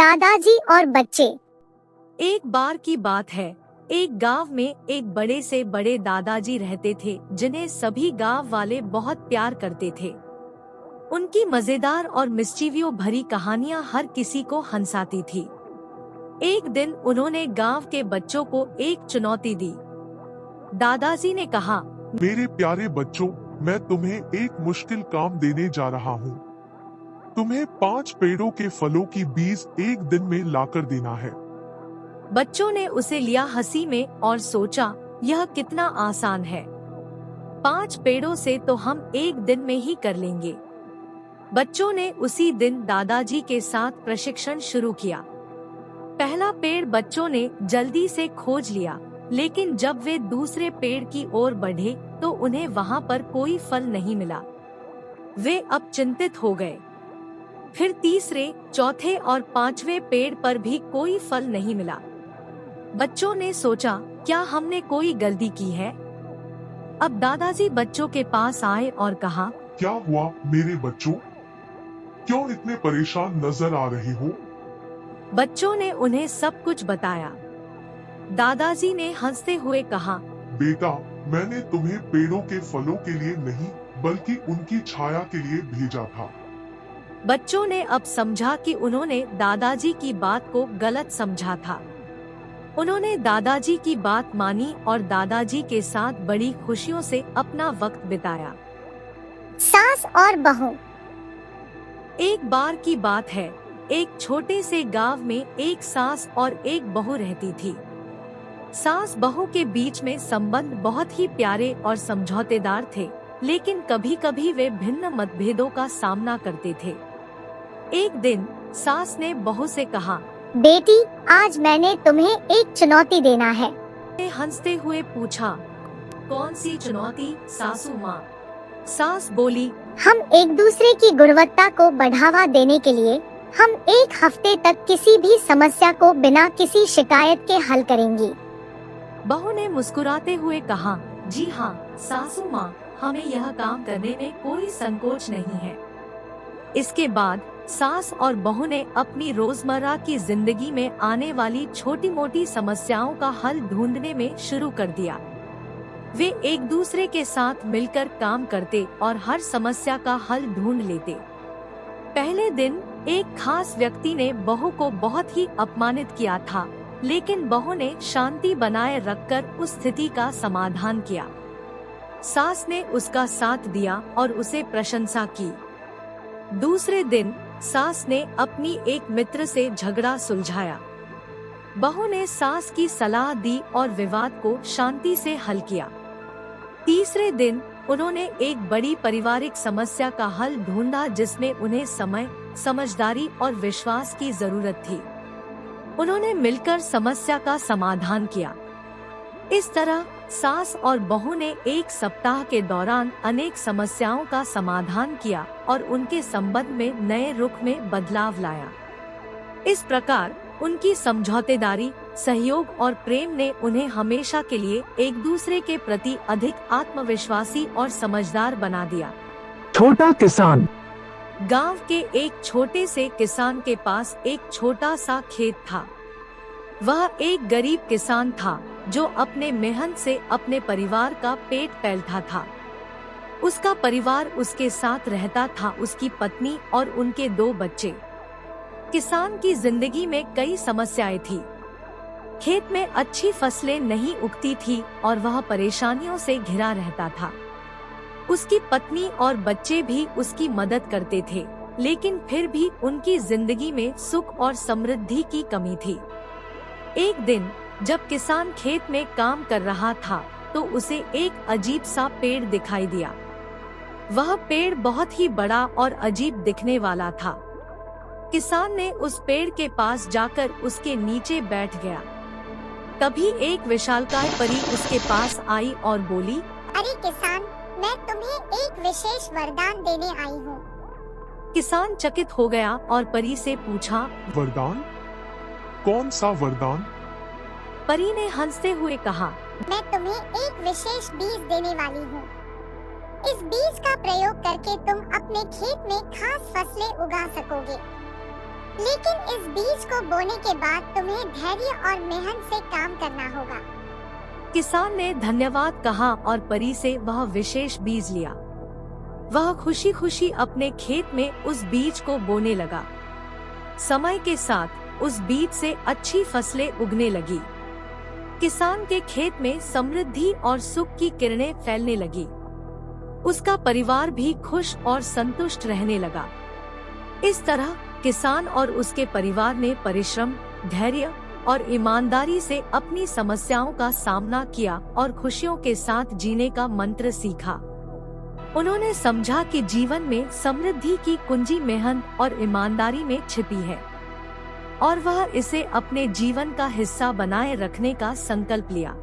दादाजी और बच्चे। एक बार की बात है, एक गांव में एक बड़े से बड़े दादाजी रहते थे जिन्हें सभी गांव वाले बहुत प्यार करते थे। उनकी मजेदार और मिस्चीवियों भरी कहानियां हर किसी को हंसाती थी। एक दिन उन्होंने गांव के बच्चों को एक चुनौती दी। दादाजी ने कहा, मेरे प्यारे बच्चों, मैं तुम्हें एक मुश्किल काम देने जा रहा हूँ। तुम्हें 5 पेड़ों के फलों की बीज एक दिन में लाकर देना है। बच्चों ने उसे लिया हंसी में और सोचा, यह कितना आसान है। 5 पेड़ों से तो हम एक दिन में ही कर लेंगे। बच्चों ने उसी दिन दादाजी के साथ प्रशिक्षण शुरू किया। पहला पेड़ बच्चों ने जल्दी से खोज लिया, लेकिन जब वे दूसरे पेड़ की ओर बढ़े तो उन्हें वहां पर कोई फल नहीं मिला। वे अब चिंतित हो गए। फिर तीसरे, चौथे और 5वें पेड़ पर भी कोई फल नहीं मिला। बच्चों ने सोचा, क्या हमने कोई गलती की है? अब दादाजी बच्चों के पास आए और कहा, क्या हुआ मेरे बच्चों? क्यों इतने परेशान नजर आ रहे हो? बच्चों ने उन्हें सब कुछ बताया। दादाजी ने हंसते हुए कहा, बेटा, मैंने तुम्हें पेड़ों के फलों के लिए नहीं बल्कि उनकी छाया के लिए भेजा था। बच्चों ने अब समझा कि उन्होंने दादाजी की बात को गलत समझा था। उन्होंने दादाजी की बात मानी और दादाजी के साथ बड़ी खुशियों से अपना वक्त बिताया। सास और बहू। एक बार की बात है, एक छोटे से गांव में एक सास और एक बहू रहती थी। सास बहू के बीच में संबंध बहुत ही प्यारे और समझौतेदार थे, लेकिन कभी कभी वे भिन्न मतभेदों का सामना करते थे। एक दिन सास ने बहू से कहा, बेटी, आज मैंने तुम्हें एक चुनौती देना है। ने हंसते हुए पूछा, कौन सी चुनौती सासू माँ? सास बोली, हम एक दूसरे की गुणवत्ता को बढ़ावा देने के लिए हम एक हफ्ते तक किसी भी समस्या को बिना किसी शिकायत के हल करेंगी। बहू ने मुस्कुराते हुए कहा, जी हाँ सासू माँ, हमें यह काम करने में कोई संकोच नहीं है। इसके बाद सास और बहू ने अपनी रोजमर्रा की जिंदगी में आने वाली छोटी मोटी समस्याओं का हल ढूंढने में शुरू कर दिया। वे एक दूसरे के साथ मिलकर काम करते और हर समस्या का हल ढूंढ लेते। पहले दिन एक खास व्यक्ति ने बहू को बहुत ही अपमानित किया था, लेकिन बहू ने शांति बनाए रखकर उस स्थिति का समाधान किया। सास ने उसका साथ दिया और उसे प्रशंसा की। दूसरे दिन सास ने अपनी एक मित्र से झगड़ा सुलझाया। बहू ने सास की सलाह दी और विवाद को शांति से हल किया। तीसरे दिन उन्होंने एक बड़ी पारिवारिक समस्या का हल ढूंढा जिसमें उन्हें समय, समझदारी और विश्वास की जरूरत थी। उन्होंने मिलकर समस्या का समाधान किया। इस तरह सास और बहू ने एक सप्ताह के दौरान अनेक समस्याओं का समाधान किया और उनके संबंध में नए रुख में बदलाव लाया। इस प्रकार उनकी समझौतेदारी, सहयोग और प्रेम ने उन्हें हमेशा के लिए एक दूसरे के प्रति अधिक आत्मविश्वासी और समझदार बना दिया। छोटा किसान। गांव के एक छोटे से किसान के पास एक छोटा सा खेत था। वह एक गरीब किसान था जो अपने मेहनत से अपने परिवार का पेट पालता था। उसका परिवार उसके साथ रहता था, उसकी पत्नी और उनके 2 बच्चे। किसान की जिंदगी में कई समस्याएं थी। खेत में अच्छी फसलें नहीं उगती थी और वह परेशानियों से घिरा रहता था। उसकी पत्नी और बच्चे भी उसकी मदद करते थे, लेकिन फिर भी उनकी जिंदगी में सुख और समृद्धि की कमी थी। एक दिन जब किसान खेत में काम कर रहा था तो उसे एक अजीब सा पेड़ दिखाई दिया। वह पेड़ बहुत ही बड़ा और अजीब दिखने वाला था। किसान ने उस पेड़ के पास जाकर उसके नीचे बैठ गया। तभी एक विशालकाय परी उसके पास आई और बोली, अरे किसान, मैं तुम्हें एक विशेष वरदान देने आई हूँ। किसान चकित हो गया और परी से पूछा, वरदान? कौन सा वरदान? परी ने हंसते हुए कहा, मैं तुम्हें एक विशेष बीज देने वाली हूँ। इस बीज का प्रयोग करके तुम अपने खेत में खास फसलें उगा सकोगे। लेकिन इस बीज को बोने के बाद तुम्हें धैर्य और मेहनत से काम करना होगा। किसान ने धन्यवाद कहा और परी से वह विशेष बीज लिया। वह खुशी खुशी अपने खेत में उस बीज को बोने लगा। समय के साथ उस बीज से अच्छी फसलें उगने लगी। किसान के खेत में समृद्धि और सुख की किरणें फैलने लगी। उसका परिवार भी खुश और संतुष्ट रहने लगा। इस तरह किसान और उसके परिवार ने परिश्रम, धैर्य और ईमानदारी से अपनी समस्याओं का सामना किया और खुशियों के साथ जीने का मंत्र सीखा। उन्होंने समझा कि जीवन में समृद्धि की कुंजी मेहनत और ईमानदारी में छिपी है और वह इसे अपने जीवन का हिस्सा बनाए रखने का संकल्प लिया।